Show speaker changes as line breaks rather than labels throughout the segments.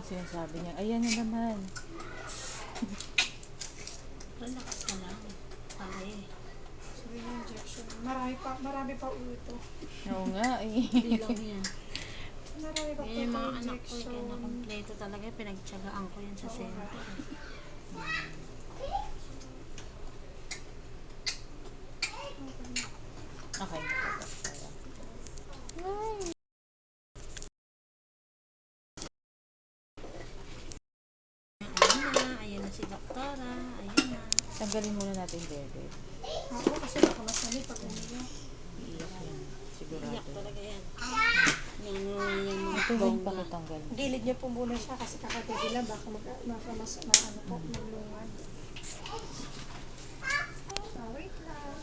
Sinasabi niya, ayan na naman.
Relax ka lang. Pare.
Sige yung injection. Marami pa ito.
Oo nga eh.
Hindi lang yan.
Marami pa po
Yan yung mga
ito
anak ko. Kaya
injection.
nakompleto talaga. Pinagtsagaan ko yan sa
Oo nga.
center.
Okay na po ba?
Ayan na si doktora. Ayan na.
Tanggalin muna natin bebe.
Ako kasi baka masali pag umiyak.
Iiyak yan. Sigurado.
Iyak talaga yan. Yan yan mga
Ito rin
bongga.
pakitanggal.
Gilid niyo po muna siya kasi kakatibila baka mas ano po, maglungan. Wait lang.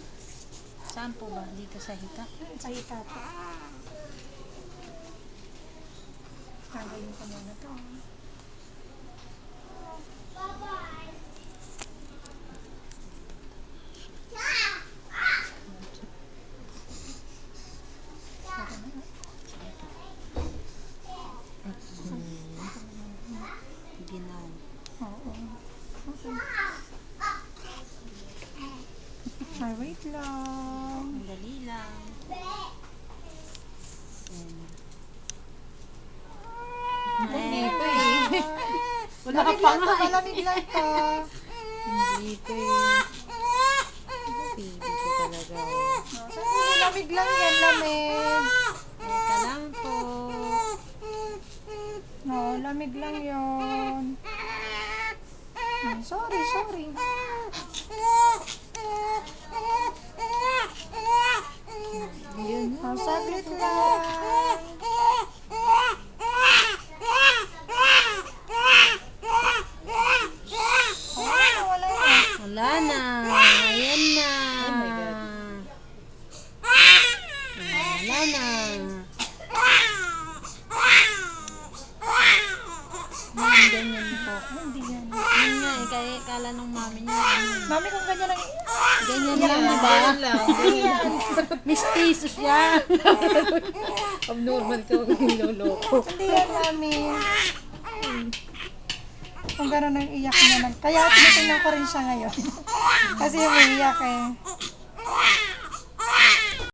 Saan po ba? Dito sa hita?
Sa hita po. Tanggalin ko muna to.
Ginaw.
Oo. Okay. Ay, wait lang.
Dali lang.
Hindi pa eh.
Wala pa nga eh.
Malamig lang to.
Hindi pa eh. Baby ko talaga.
Lamig lang yan, lamig.
Teka lang po.
No, lamig lang yon. Sorry.
Yun na.
Saglit lang. Wala na.
Wala na. Ayan na.
Oh my God.
Wala na. Ganyan po.
Hindi yan.
Yun nga eh. Kaya kala nung mami niya.
Mami, kung ganyan ang...
Ganyan lang, di ba?
Ganyan lang. Ganyan.
Mistiso siya.
Abnormal ka ang niloloko.
Hindi yan, mami. Kung gano'n ang iyak niya. Kaya tinitingnan ko rin siya ngayon. Kasi umiiyak eh.